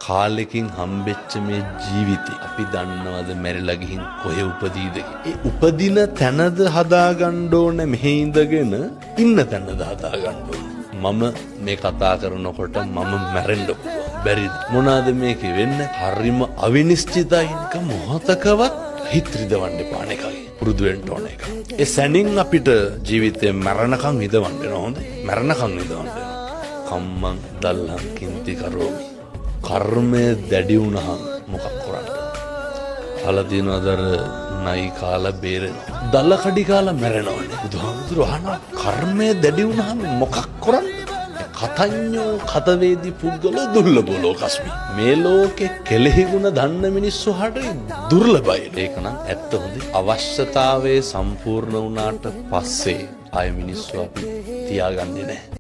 කාලෙකින් හම්බෙච්ච මේ ජීවිතේ අපි දන්නවද මැරිලා ගිහින් කොහෙ උපදීද? ඒ උපදින තැනද හදාගන්න ඕනේ, මෙහෙ ඉඳගෙන ඉන්න තැනද හදාගන්න ඕනේ. මම මේ කතා කරනකොට මම මැරෙන්න පුළුවන්. බැරිද? මොනවාද මේකේ වෙන්නේ? හරිම අවිනිශ්චිතයි. එක මොහතකවත් හිත රිදවන්න එපා නේ. පුරුදු වෙන්න ඕන එක. ඒ සැනින් අපිට ජීවිතේ මරණකම් ඉදවන්න වෙනවා. හොඳ මරණකම් ඉදවන්න වෙනවා. කම්මං දල්හං කිංති කරෝමි. කර්මය දැඩි වුණහම මොකක් කරන්නද? අහලා තියෙනවද අර නයි කාලා බේරෙනවා. දල කඩි කාලා මැරෙනවනේ. බුදුහාමුදුරුවෝ අහනවා කර්මය දැඩි වුණහම මොකක් කරන්නද? කතඤ්ඤෝ කතවේදී පුද්ගලෝ දුර්ලභෝ ලෝකස්මි. මේ ලෝකේ කෙලෙහි ගුණ දන්න මිනිස්සු හට දුර්ලභයි. ඒක නම් ඇත්ත හොඳයි. අවශ්‍යතාවයේ සම්පූර්ණ වුණාට පස්සේ ආය මිනිස්සු අපි තියාගන්නේ නැහැ.